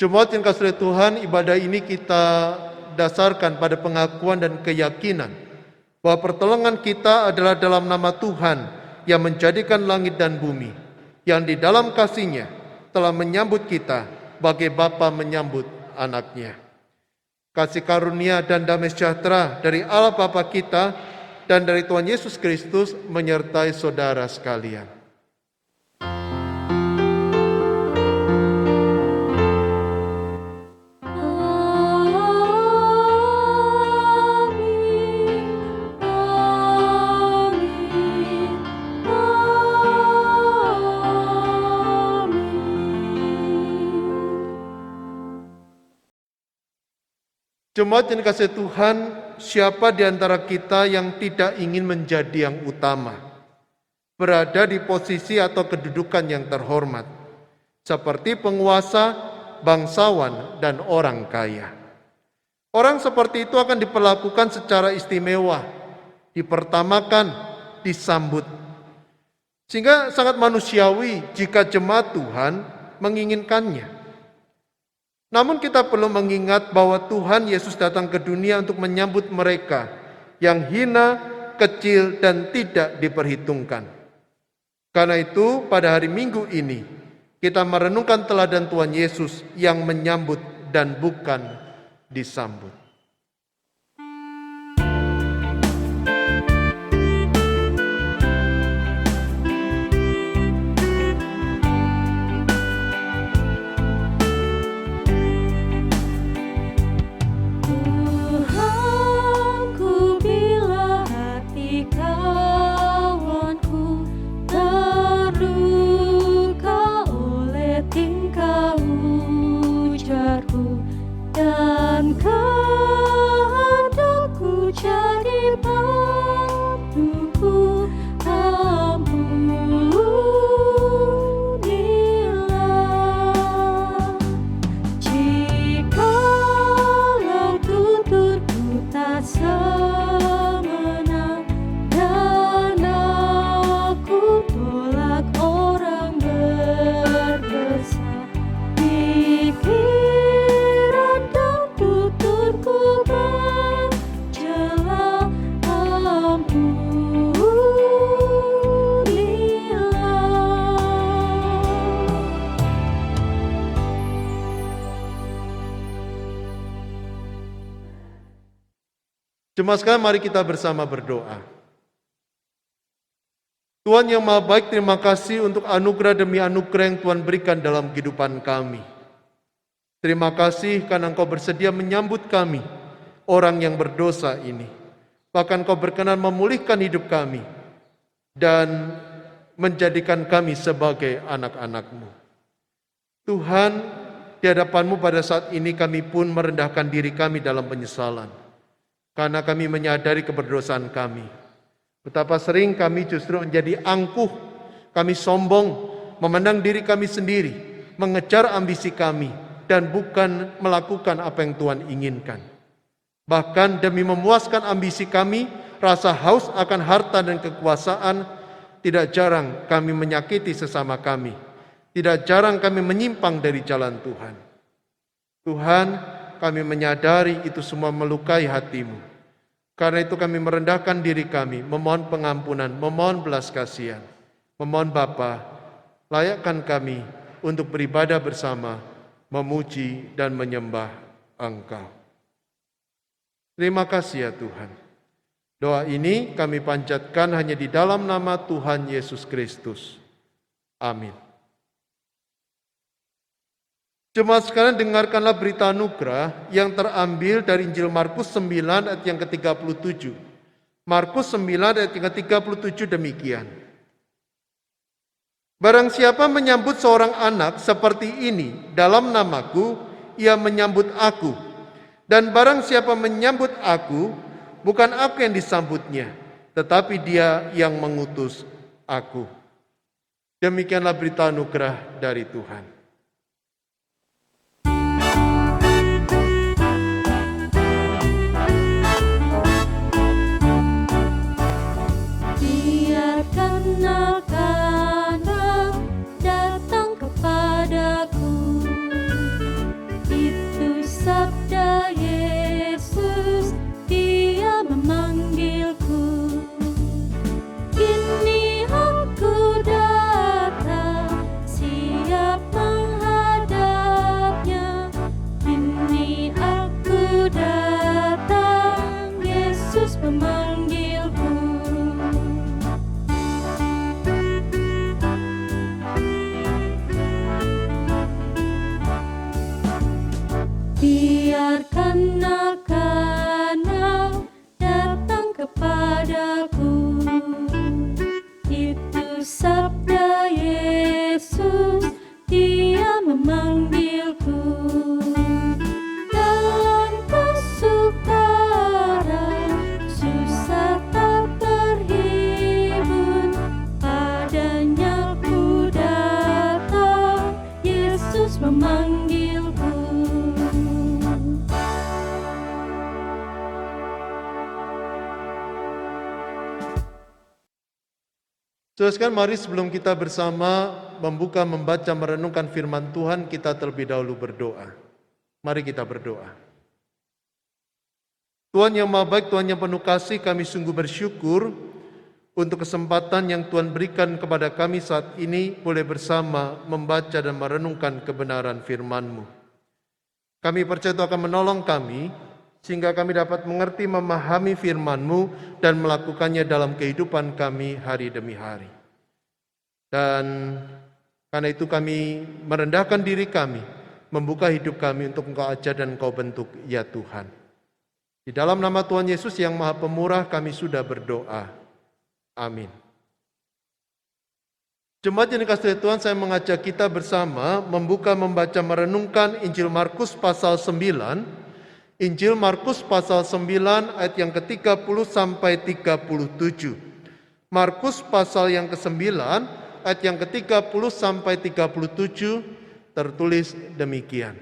Jemaat yang kasih Tuhan, ibadah ini kita dasarkan pada pengakuan dan keyakinan bahwa pertolongan kita adalah dalam nama Tuhan yang menjadikan langit dan bumi, yang di dalam kasih-Nya telah menyambut kita bagai Bapa menyambut anaknya. Kasih karunia dan damai sejahtera dari Allah Bapa kita dan dari Tuhan Yesus Kristus menyertai saudara sekalian. Jemaat yang dikasihi Tuhan, siapa di antara kita yang tidak ingin menjadi yang utama, berada di posisi atau kedudukan yang terhormat, seperti penguasa, bangsawan, dan orang kaya? Orang seperti itu akan diperlakukan secara istimewa, dipertamakan, disambut. Sehingga sangat manusiawi jika jemaat Tuhan menginginkannya. Namun kita perlu mengingat bahwa Tuhan Yesus datang ke dunia untuk menyambut mereka yang hina, kecil, dan tidak diperhitungkan. Karena itu pada hari Minggu ini kita merenungkan teladan Tuhan Yesus yang menyambut dan bukan disambut. Jemaat sekalian, mari kita bersama berdoa. Tuhan yang Maha Baik, terima kasih untuk anugerah demi anugerah yang Tuhan berikan dalam kehidupan kami. Terima kasih karena Engkau bersedia menyambut kami, orang yang berdosa ini. Bahkan Engkau berkenan memulihkan hidup kami dan menjadikan kami sebagai anak-anak-Mu. Tuhan, di hadapan-Mu pada saat ini kami pun merendahkan diri kami dalam penyesalan. Karena kami menyadari keberdosaan kami. Betapa sering kami justru menjadi angkuh, kami sombong, memandang diri kami sendiri, mengejar ambisi kami, dan bukan melakukan apa yang Tuhan inginkan. Bahkan demi memuaskan ambisi kami, rasa haus akan harta dan kekuasaan, tidak jarang kami menyakiti sesama kami. Tidak jarang kami menyimpang dari jalan Tuhan. Tuhan, kami menyadari itu semua melukai hati-Mu. Karena itu kami merendahkan diri kami, memohon pengampunan, memohon belas kasihan. Memohon Bapa, layakkan kami untuk beribadah bersama, memuji dan menyembah Engkau. Terima kasih ya Tuhan. Doa ini kami panjatkan hanya di dalam nama Tuhan Yesus Kristus. Amin. Jemaat sekalian, dengarkanlah berita anugerah yang terambil dari Injil Markus 9 ayat yang ke-37. Markus 9 ayat yang ke-37 demikian. Barang siapa menyambut seorang anak seperti ini dalam namaku, ia menyambut aku. Dan barang siapa menyambut aku, bukan aku yang disambutnya, tetapi dia yang mengutus aku. Demikianlah berita anugerah dari Tuhan. Saudara sekalian, mari sebelum kita bersama membuka, membaca, merenungkan firman Tuhan, kita terlebih dahulu berdoa. Mari kita berdoa. Tuhan yang Maha Baik, Tuhan yang penuh kasih, kami sungguh bersyukur untuk kesempatan yang Tuhan berikan kepada kami saat ini boleh bersama membaca dan merenungkan kebenaran firman-Mu. Kami percaya Tuhan akan menolong kami sehingga kami dapat mengerti, memahami firman-Mu dan melakukannya dalam kehidupan kami hari demi hari. Dan karena itu kami merendahkan diri kami, membuka hidup kami untuk Engkau ajar dan Engkau bentuk, ya Tuhan. Di dalam nama Tuhan Yesus yang Maha Pemurah kami sudah berdoa. Amin. Jemaat yang dikasihi Tuhan, saya mengajak kita bersama membuka, membaca, merenungkan Injil Markus pasal 9. Injil Markus pasal 9 ayat yang ke-30 sampai 37. Markus pasal yang ke-9 ayat yang ke-30 sampai 37 tertulis demikian.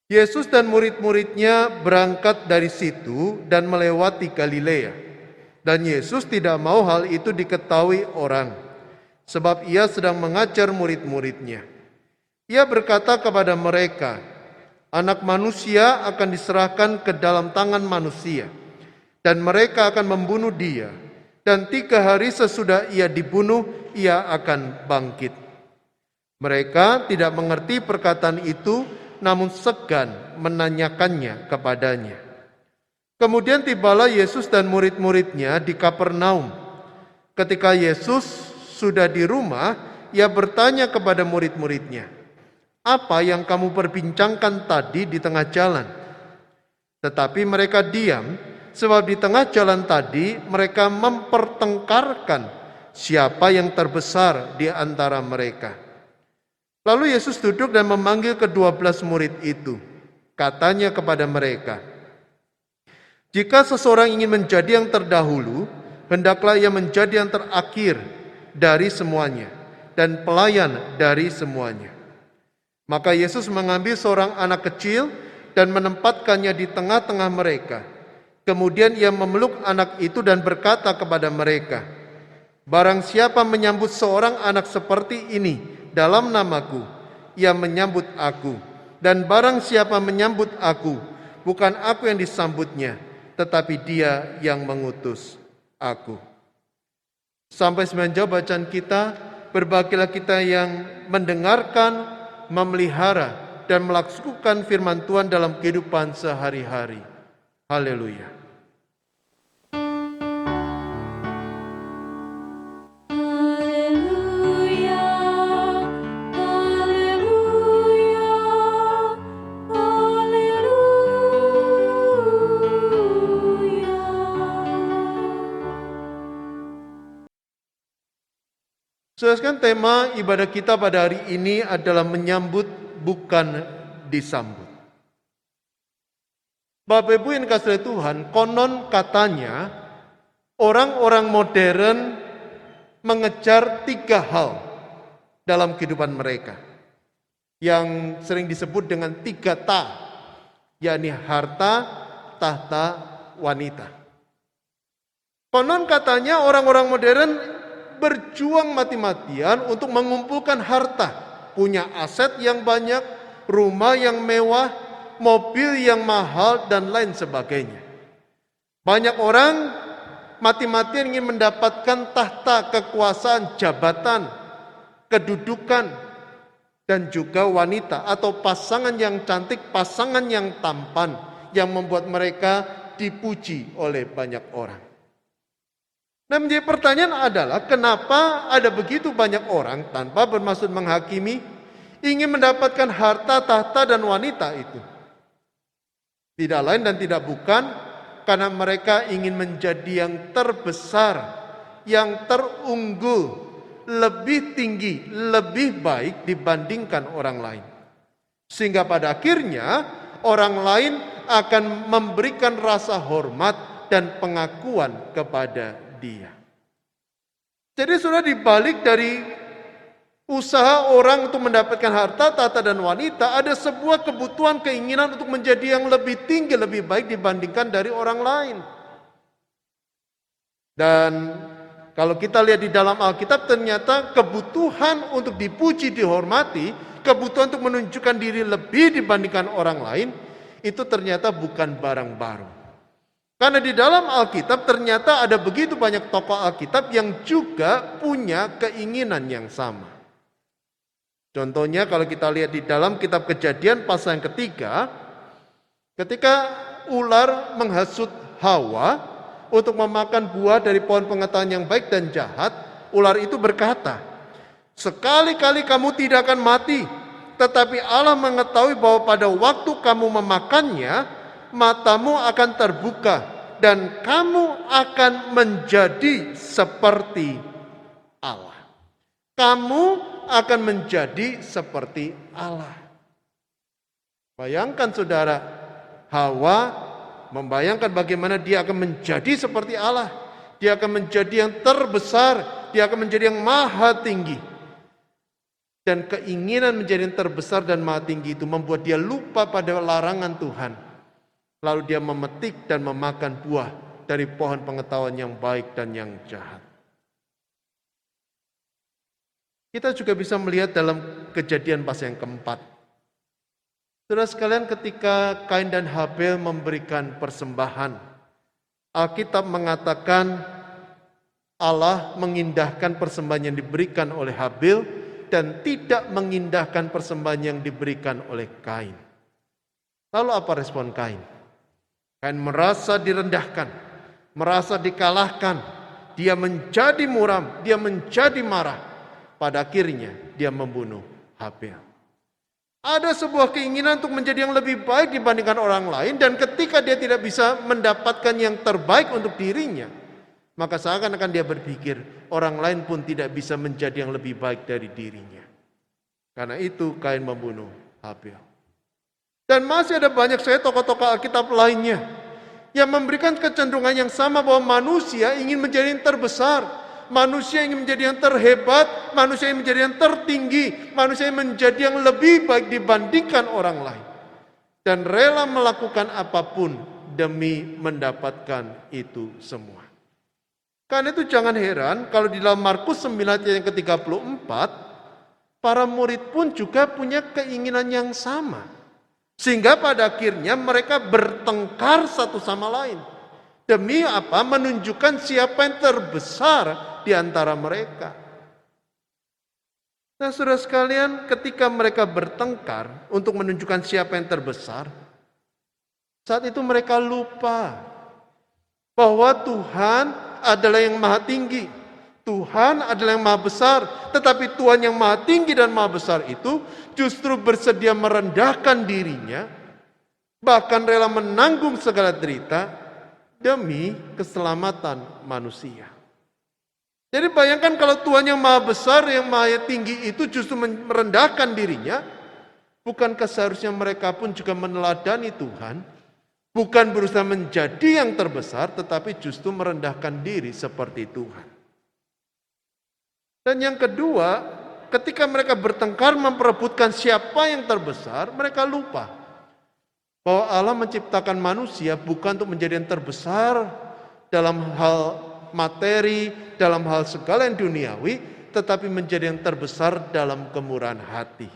Yesus dan murid-muridnya berangkat dari situ dan melewati Galilea. Dan Yesus tidak mau hal itu diketahui orang, sebab ia sedang mengajar murid-muridnya. Ia berkata kepada mereka, Anak manusia akan diserahkan ke dalam tangan manusia, dan mereka akan membunuh dia. Dan 3 hari sesudah ia dibunuh, ia akan bangkit. Mereka tidak mengerti perkataan itu, namun segan menanyakannya kepadanya. Kemudian tibalah Yesus dan murid-muridnya di Kapernaum. Ketika Yesus sudah di rumah, ia bertanya kepada murid-muridnya, "Apa yang kamu perbincangkan tadi di tengah jalan?" Tetapi mereka diam, sebab di tengah jalan tadi mereka mempertengkarkan siapa yang terbesar di antara mereka. Lalu Yesus duduk dan memanggil ke-12 murid itu. Katanya kepada mereka, "Jika seseorang ingin menjadi yang terdahulu, hendaklah ia menjadi yang terakhir dari semuanya dan pelayan dari semuanya." Maka Yesus mengambil seorang anak kecil dan menempatkannya di tengah-tengah mereka. Kemudian ia memeluk anak itu dan berkata kepada mereka, "Barang siapa menyambut seorang anak seperti ini dalam namaku, ia menyambut aku. Dan barang siapa menyambut aku, bukan aku yang disambutnya, tetapi dia yang mengutus aku." Sampai semenjak bacaan kita, berbahagialah kita yang mendengarkan, memelihara, dan melakukan firman Tuhan dalam kehidupan sehari-hari. Haleluya. Saudara, tema ibadah kita pada hari ini adalah menyambut bukan disambut. Bapak Ibu yang dikasihi Tuhan, konon katanya orang-orang modern mengejar 3 hal dalam kehidupan mereka yang sering disebut dengan 3 ta, yakni harta, tahta, wanita. Konon katanya orang-orang modern berjuang mati-matian untuk mengumpulkan harta, punya aset yang banyak, rumah yang mewah, mobil yang mahal, dan lain sebagainya. Banyak orang mati-matian ingin mendapatkan tahta, kekuasaan, jabatan, kedudukan, dan juga wanita atau pasangan yang cantik, pasangan yang tampan, yang membuat mereka dipuji oleh banyak orang. Nah, menjadi pertanyaan adalah kenapa ada begitu banyak orang tanpa bermaksud menghakimi ingin mendapatkan harta, tahta, dan wanita itu. Tidak lain dan tidak bukan karena mereka ingin menjadi yang terbesar, yang terunggul, lebih tinggi, lebih baik dibandingkan orang lain. Sehingga pada akhirnya orang lain akan memberikan rasa hormat dan pengakuan kepada dia. Jadi sudah dibalik dari usaha orang untuk mendapatkan harta, tahta, dan wanita, ada sebuah kebutuhan, keinginan untuk menjadi yang lebih tinggi, lebih baik dibandingkan dari orang lain. Dan Kalau kita lihat di dalam Alkitab, ternyata kebutuhan untuk dipuji, dihormati, kebutuhan untuk menunjukkan diri lebih dibandingkan orang lain, itu ternyata bukan barang baru. Karena di dalam Alkitab ternyata ada begitu banyak tokoh Alkitab yang juga punya keinginan yang sama. Contohnya kalau kita lihat di dalam kitab Kejadian pasal yang ketiga, ketika ular menghasut Hawa untuk memakan buah dari pohon pengetahuan yang baik dan jahat, ular itu berkata, "Sekali-kali kamu tidak akan mati, tetapi Allah mengetahui bahwa pada waktu kamu memakannya, matamu akan terbuka dan kamu akan menjadi seperti Allah." Kamu akan menjadi seperti Allah. Bayangkan saudara, Hawa membayangkan bagaimana dia akan menjadi seperti Allah. Dia akan menjadi yang terbesar, dia akan menjadi yang maha tinggi. Dan keinginan menjadi yang terbesar dan maha tinggi itu membuat dia lupa pada larangan Tuhan. Lalu dia memetik dan memakan buah dari pohon pengetahuan yang baik dan yang jahat. Kita juga bisa melihat dalam Kejadian pasal yang keempat. Saudara sekalian, ketika Kain dan Habel memberikan persembahan, Alkitab mengatakan Allah mengindahkan persembahan yang diberikan oleh Habel dan tidak mengindahkan persembahan yang diberikan oleh Kain. Lalu apa respon Kain? Kain merasa direndahkan, merasa dikalahkan, dia menjadi muram, dia menjadi marah. Pada akhirnya dia membunuh Habel. Ada sebuah keinginan untuk menjadi yang lebih baik dibandingkan orang lain, dan ketika dia tidak bisa mendapatkan yang terbaik untuk dirinya, maka seakan-akan dia berpikir orang lain pun tidak bisa menjadi yang lebih baik dari dirinya. Karena itu Kain membunuh Habel. Dan masih ada banyak tokoh-tokoh Alkitab lainnya yang memberikan kecenderungan yang sama bahwa manusia ingin menjadi yang terbesar. Manusia ingin menjadi yang terhebat, manusia ingin menjadi yang tertinggi, manusia ingin menjadi yang lebih baik dibandingkan orang lain. Dan rela melakukan apapun demi mendapatkan itu semua. Karena itu jangan heran kalau di dalam Markus 9 ayat yang ke-34, para murid pun juga punya keinginan yang sama. Sehingga pada akhirnya mereka bertengkar satu sama lain. Demi apa? Menunjukkan siapa yang terbesar di antara mereka. Nah, saudara sekalian, ketika mereka bertengkar untuk menunjukkan siapa yang terbesar, saat itu mereka lupa bahwa Tuhan adalah yang maha tinggi. Tuhan adalah yang maha besar. Tetapi Tuhan yang maha tinggi dan maha besar itu justru bersedia merendahkan dirinya, bahkan rela menanggung segala derita demi keselamatan manusia. Jadi bayangkan kalau Tuhan yang maha besar, yang maha tinggi itu justru merendahkan dirinya, bukankah seharusnya mereka pun juga meneladani Tuhan, bukan berusaha menjadi yang terbesar, tetapi justru merendahkan diri seperti Tuhan. Dan yang kedua, ketika mereka bertengkar memperebutkan siapa yang terbesar, mereka lupa bahwa Allah menciptakan manusia bukan untuk menjadi yang terbesar dalam hal materi, dalam hal segala yang duniawi, tetapi menjadi yang terbesar dalam kemurahan hati.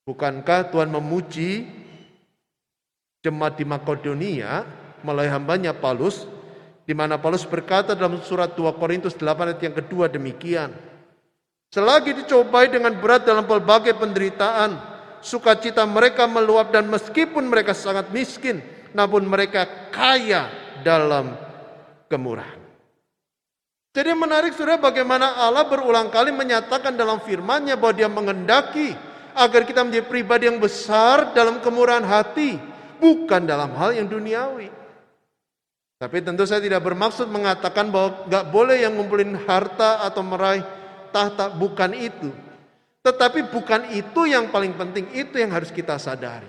Bukankah Tuhan memuji jemaat di Makedonia melalui hambanya Paulus, di mana Paulus berkata dalam surat 2 Korintus 8 ayat yang kedua demikian, "Selagi dicobai dengan berat dalam berbagai penderitaan, sukacita mereka meluap, dan meskipun mereka sangat miskin, namun mereka kaya dalam kemurahan." Jadi menarik saudara, bagaimana Allah berulang kali menyatakan dalam firman-Nya bahwa Dia menghendaki agar kita menjadi pribadi yang besar dalam kemurahan hati, bukan dalam hal yang duniawi. Tapi tentu saya tidak bermaksud mengatakan bahwa gak boleh yang ngumpulin harta atau meraih tahta, bukan itu. Tetapi bukan itu yang paling penting, itu yang harus kita sadari.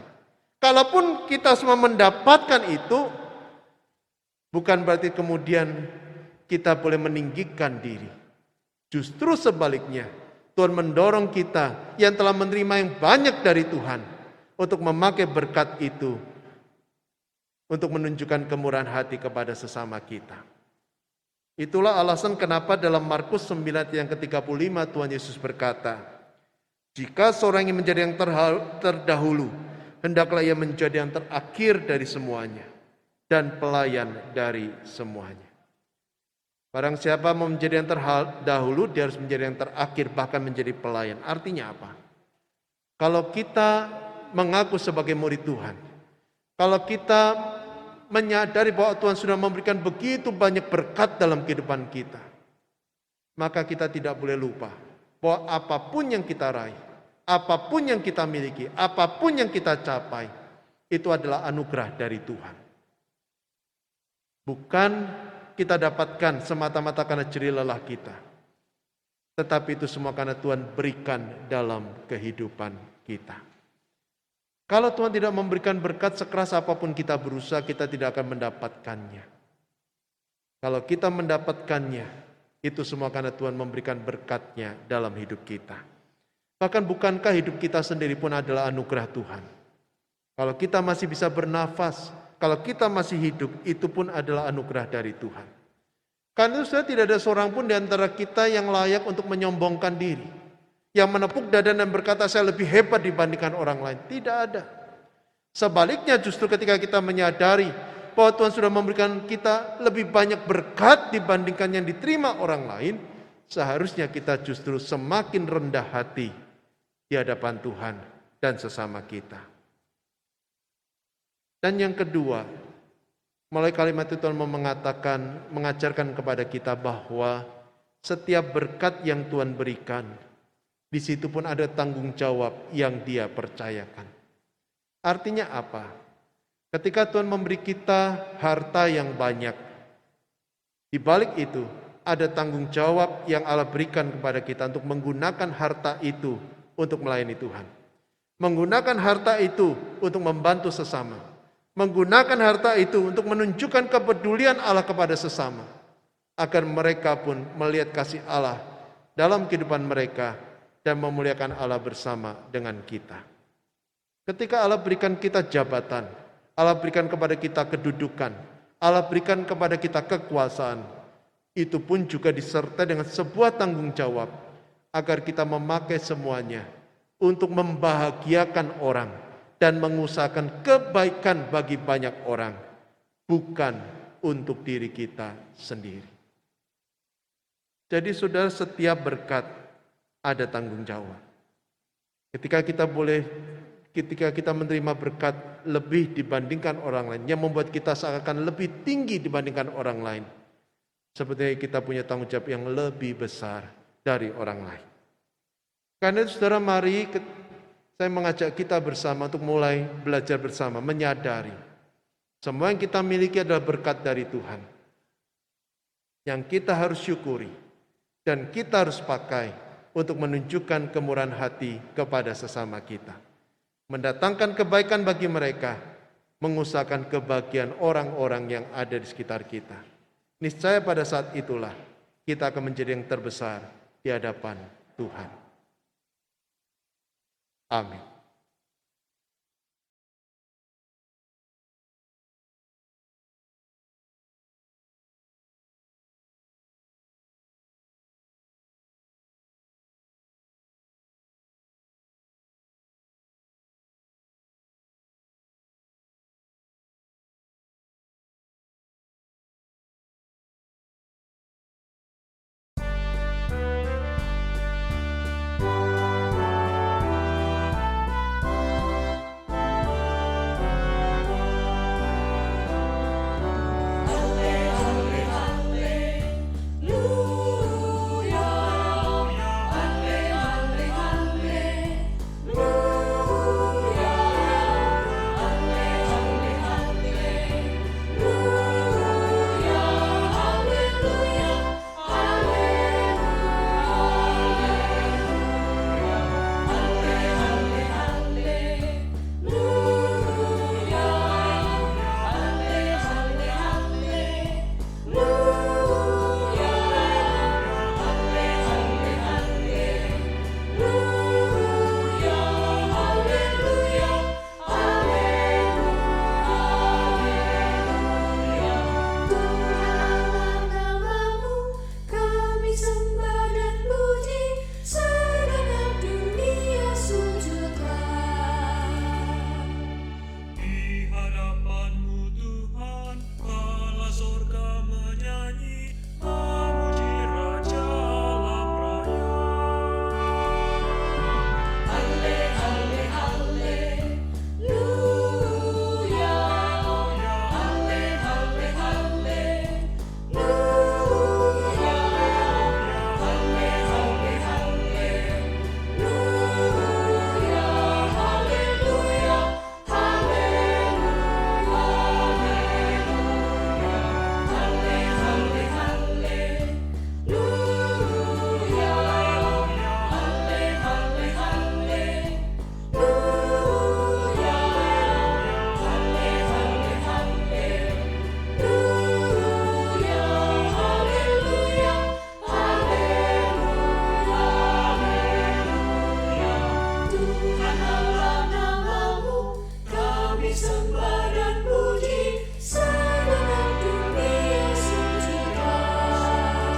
Kalaupun kita semua mendapatkan itu, bukan berarti kemudian kita boleh meninggikan diri. Justru sebaliknya, Tuhan mendorong kita yang telah menerima yang banyak dari Tuhan untuk memakai berkat itu, untuk menunjukkan kemurahan hati kepada sesama kita. Itulah alasan kenapa dalam Markus 9 ayat yang ke-35 Tuhan Yesus berkata, jika seorang yang menjadi yang terdahulu, hendaklah ia menjadi yang terakhir dari semuanya dan pelayan dari semuanya. Barang siapa mau menjadi yang terdahulu, dia harus menjadi yang terakhir, bahkan menjadi pelayan. Artinya apa? Kalau kita mengaku sebagai murid Tuhan, kalau kita menyadari bahwa Tuhan sudah memberikan begitu banyak berkat dalam kehidupan kita, maka kita tidak boleh lupa bahwa apapun yang kita raih, apapun yang kita miliki, apapun yang kita capai, itu adalah anugerah dari Tuhan. Bukan kita dapatkan semata-mata karena jerih lelah kita, tetapi itu semua karena Tuhan berikan dalam kehidupan kita. Kalau Tuhan tidak memberikan berkat, sekeras apapun kita berusaha, kita tidak akan mendapatkannya. Kalau kita mendapatkannya, itu semua karena Tuhan memberikan berkat-Nya dalam hidup kita. Bahkan bukankah hidup kita sendiri pun adalah anugerah Tuhan? Kalau kita masih bisa bernafas, kalau kita masih hidup, itu pun adalah anugerah dari Tuhan. Karena itu tidak ada seorang pun di antara kita yang layak untuk menyombongkan diri, yang menepuk dada dan berkata saya lebih hebat dibandingkan orang lain. Tidak ada. Sebaliknya justru ketika kita menyadari bahwa Tuhan sudah memberikan kita lebih banyak berkat dibandingkan yang diterima orang lain, seharusnya kita justru semakin rendah hati di hadapan Tuhan dan sesama kita. Dan yang kedua, melalui kalimat itu Tuhan mengajarkan kepada kita bahwa setiap berkat yang Tuhan berikan, di situ pun ada tanggung jawab yang Dia percayakan. Artinya apa? Ketika Tuhan memberi kita harta yang banyak, di balik itu ada tanggung jawab yang Allah berikan kepada kita untuk menggunakan harta itu untuk melayani Tuhan. Menggunakan harta itu untuk membantu sesama. Menggunakan harta itu untuk menunjukkan kepedulian Allah kepada sesama. Agar mereka pun melihat kasih Allah dalam kehidupan mereka dan memuliakan Allah bersama dengan kita. Ketika Allah berikan kita jabatan, Allah berikan kepada kita kedudukan, Allah berikan kepada kita kekuasaan, itu pun juga disertai dengan sebuah tanggung jawab agar kita memakai semuanya untuk membahagiakan orang dan mengusahakan kebaikan bagi banyak orang, bukan untuk diri kita sendiri. Jadi saudara, setiap berkat ada tanggung jawab. Ketika kita menerima berkat lebih dibandingkan orang lain, yang membuat kita seakan lebih tinggi dibandingkan orang lain, sepertinya kita punya tanggung jawab yang lebih besar dari orang lain. Karena itu saudara, mari saya mengajak kita bersama untuk mulai belajar bersama, menyadari semua yang kita miliki adalah berkat dari Tuhan, yang kita harus syukuri dan kita harus pakai untuk menunjukkan kemurahan hati kepada sesama kita. Mendatangkan kebaikan bagi mereka, mengusahakan kebahagiaan orang-orang yang ada di sekitar kita. Niscaya pada saat itulah kita akan menjadi yang terbesar di hadapan Tuhan. Amin. hadapan-Mu Tuhan, Allah surga menyanyi, memuji Raja alam raya. Halle, halle, halleluya. Halle, halle, halleluya. Halle, halle, halleluya. Halleluya, Tuhan Allah namamu, kami sembah dan puji, segenap dunia sujudkan.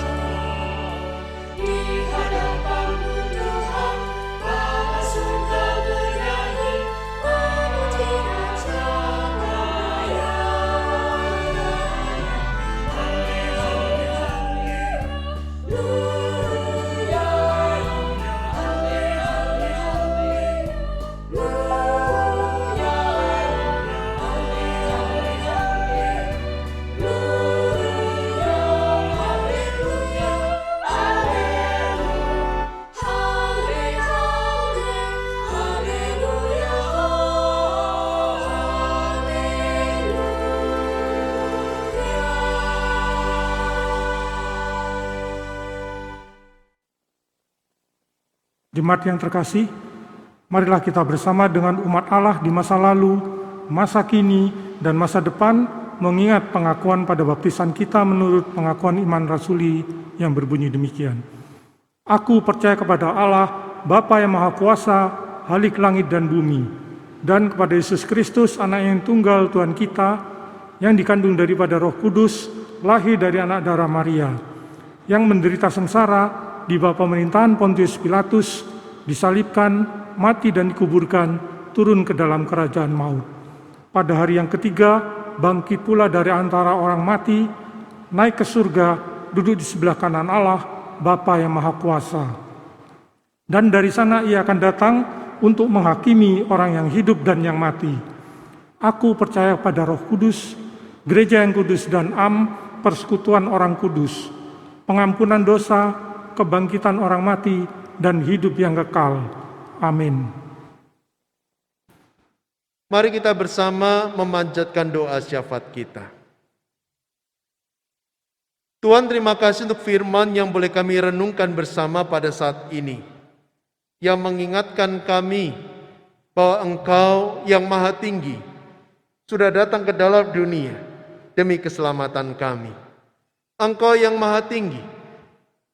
Di hadapan-Mu Tuhan, Allah surga bernyanyi, memuji Raja raya. Halle, halle, halleluya. Halle, halle, halleluya. Halle, halle, halleluya. Halleluya, Jemaat yang terkasih, marilah kita bersama dengan umat Allah di masa lalu, masa kini, dan masa depan mengingat pengakuan pada baptisan kita menurut pengakuan iman rasuli yang berbunyi demikian. Aku percaya kepada Allah, Bapa yang Maha Kuasa, Halik langit dan bumi, dan kepada Yesus Kristus, Anak yang tunggal Tuhan kita, yang dikandung daripada Roh Kudus, lahir dari anak darah Maria, yang menderita sengsara di bawah pemerintahan Pontius Pilatus, disalibkan, mati dan dikuburkan, turun ke dalam kerajaan maut. Pada hari yang ketiga, bangkit pula dari antara orang mati, naik ke surga, duduk di sebelah kanan Allah, Bapa yang Maha Kuasa. Dan dari sana ia akan datang untuk menghakimi orang yang hidup dan yang mati. Aku percaya pada Roh Kudus, gereja yang kudus dan persekutuan orang kudus, pengampunan dosa, kebangkitan orang mati, dan hidup yang kekal. Amin. Mari kita bersama memanjatkan doa syafaat kita. Tuhan, terima kasih untuk firman yang boleh kami renungkan bersama pada saat ini, yang mengingatkan kami bahwa Engkau yang Maha Tinggi sudah datang ke dalam dunia demi keselamatan kami. Engkau yang Maha Tinggi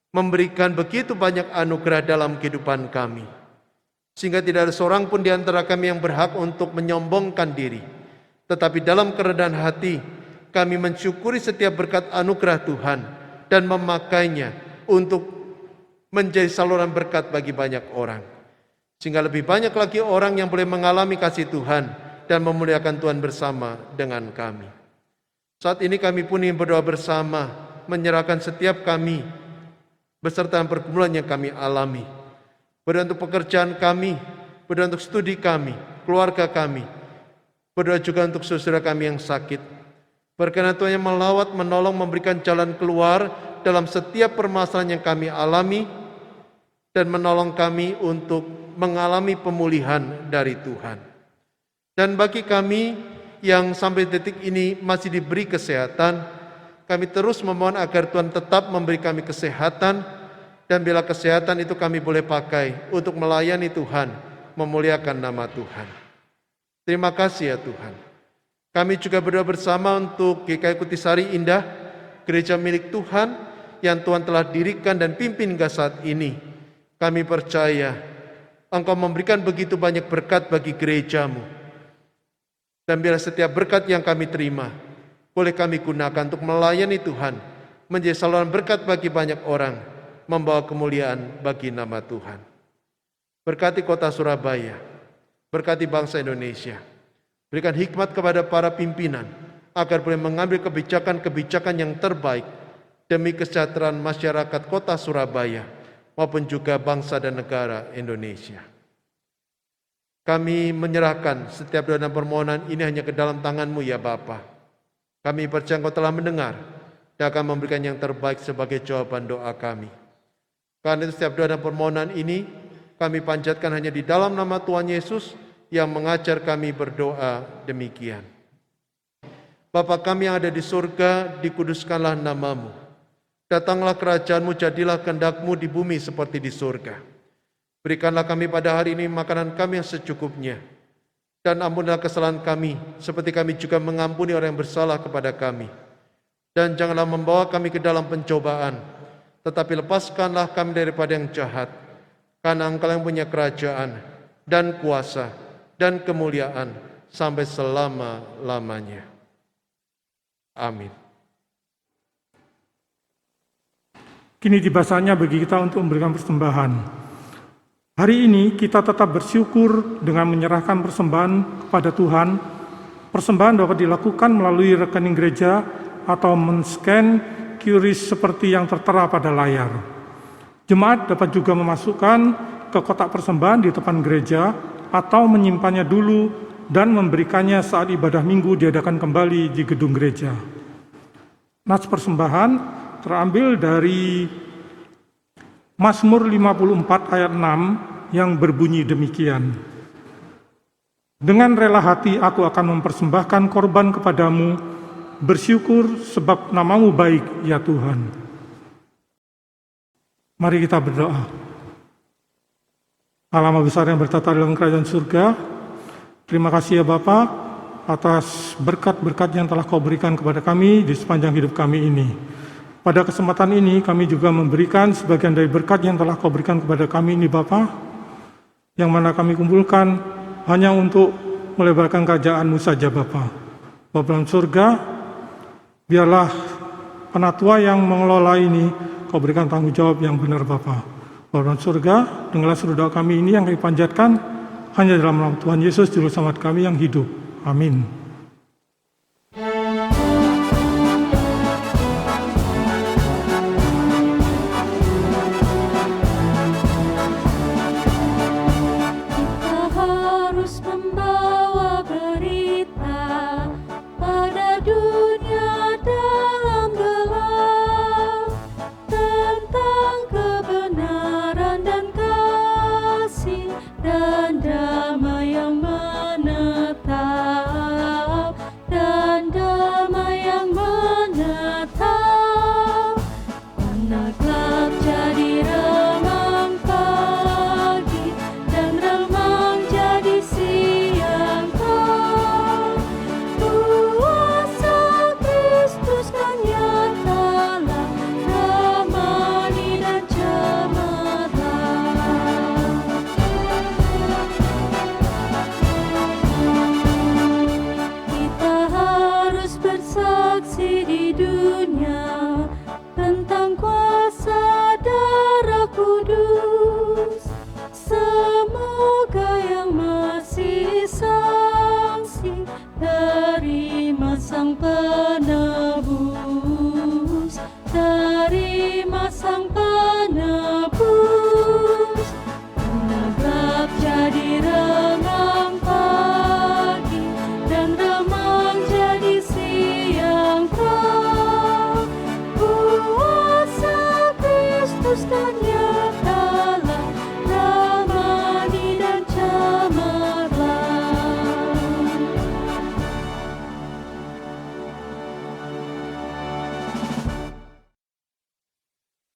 memberikan begitu banyak anugerah dalam kehidupan kami, sehingga tidak ada seorang pun di antara kami yang berhak untuk menyombongkan diri. Tetapi dalam kerendahan hati, kami mensyukuri setiap berkat anugerah Tuhan dan memakainya untuk menjadi saluran berkat bagi banyak orang. Sehingga lebih banyak lagi orang yang boleh mengalami kasih Tuhan dan memuliakan Tuhan bersama dengan kami. Saat ini kami pun ingin berdoa bersama, menyerahkan setiap kami beserta pergumulan yang kami alami. Berdoa untuk pekerjaan kami, berdoa untuk studi kami, keluarga kami. Berdoa juga untuk saudara kami yang sakit. Berkenan Tuhan yang melawat, menolong, memberikan jalan keluar dalam setiap permasalahan yang kami alami, dan menolong kami untuk mengalami pemulihan dari Tuhan. Dan bagi kami yang sampai detik ini masih diberi kesehatan, kami terus memohon agar Tuhan tetap memberi kami kesehatan, dan bila kesehatan itu kami boleh pakai untuk melayani Tuhan, memuliakan nama Tuhan. Terima kasih ya Tuhan. Kami juga berdoa bersama untuk GKI Kutisari Indah, gereja milik Tuhan yang Tuhan telah dirikan dan pimpin hingga saat ini. Kami percaya Engkau memberikan begitu banyak berkat bagi gerejamu. Dan bila setiap berkat yang kami terima, boleh kami gunakan untuk melayani Tuhan, menjadi saluran berkat bagi banyak orang, membawa kemuliaan bagi nama Tuhan. Berkati kota Surabaya, berkati bangsa Indonesia, Berikan hikmat kepada para pimpinan, agar boleh mengambil kebijakan-kebijakan yang terbaik demi kesejahteraan masyarakat kota Surabaya maupun juga bangsa dan negara Indonesia. Kami menyerahkan setiap doa dan permohonan ini hanya ke dalam tangan-Mu ya Bapa. Kami percaya Engkau telah mendengar dan akan memberikan yang terbaik sebagai jawaban doa kami. Karena itu setiap doa dan permohonan ini kami panjatkan hanya di dalam nama Tuhan Yesus yang mengajar kami berdoa demikian. Bapa kami yang ada di surga, dikuduskanlah nama-Mu. Datanglah kerajaan-Mu, jadilah kehendak-Mu di bumi seperti di surga. Berikanlah kami pada hari ini makanan kami yang secukupnya. Dan ampunilah kesalahan kami, seperti kami juga mengampuni orang yang bersalah kepada kami. Dan janganlah membawa kami ke dalam pencobaan, tetapi lepaskanlah kami daripada yang jahat. Karena Engkau yang punya kerajaan, dan kuasa, dan kemuliaan, sampai selama-lamanya. Amin. Kini tiba saatnya bagi kita untuk memberikan persembahan. Hari ini kita tetap bersyukur dengan menyerahkan persembahan kepada Tuhan. Persembahan dapat dilakukan melalui rekening gereja atau men-scan QRIS seperti yang tertera pada layar. Jemaat dapat juga memasukkan ke kotak persembahan di depan gereja atau menyimpannya dulu dan memberikannya saat ibadah minggu diadakan kembali di gedung gereja. Nats persembahan terambil dari Mazmur 54 ayat 6 yang berbunyi demikian. Dengan rela hati aku akan mempersembahkan korban kepadamu, bersyukur sebab nama-Mu baik ya Tuhan. Mari kita berdoa. Allah Maha Besar yang bertata dalam kerajaan surga, terima kasih ya Bapa atas berkat-berkat yang telah Kau berikan kepada kami di sepanjang hidup kami ini. Pada kesempatan ini kami juga memberikan sebagian dari berkat yang telah Kau berikan kepada kami ini Bapa, yang mana kami kumpulkan hanya untuk melebarkan kerajaan-Mu saja Bapa. Bapa dalam surga, biarlah penatua yang mengelola ini Kau berikan tanggung jawab yang benar Bapa. Bapa dalam surga, dengarlah seluruh doa kami ini yang kami panjatkan hanya dalam nama Tuhan Yesus Juru Selamat kami yang hidup. Amin.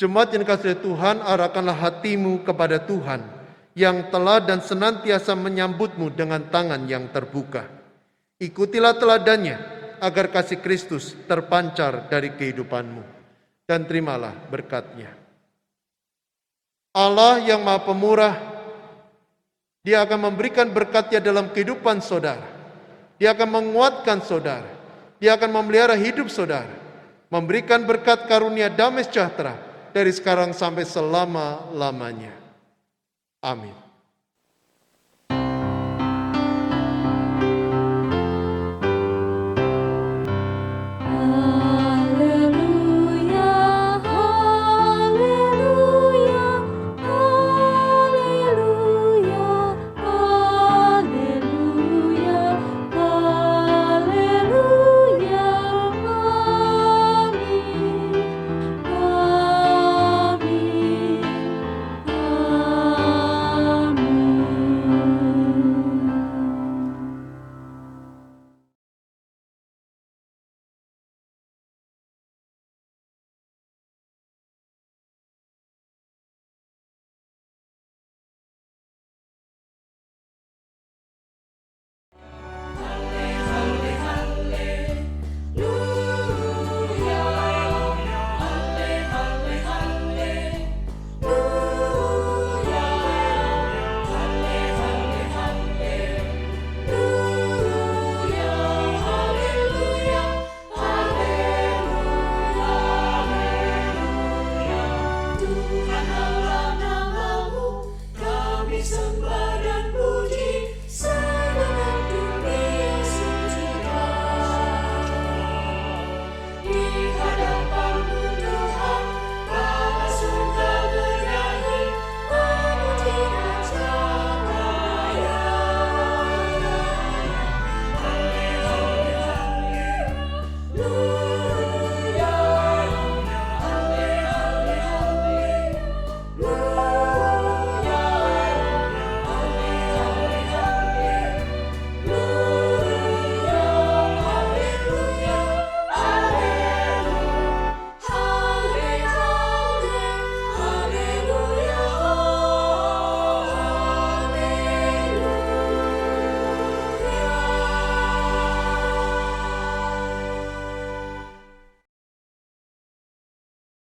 Jemaat yang dikasihi Tuhan, arahkanlah hatimu kepada Tuhan yang telah dan senantiasa menyambutmu dengan tangan yang terbuka. Ikutilah teladannya agar kasih Kristus terpancar dari kehidupanmu dan terimalah berkat-Nya. Allah yang Maha Pemurah, Dia akan memberikan berkat-Nya dalam kehidupan saudara. Dia akan menguatkan saudara. Dia akan memelihara hidup saudara, memberikan berkat karunia damai sejahtera dari sekarang sampai selama-lamanya. Amin.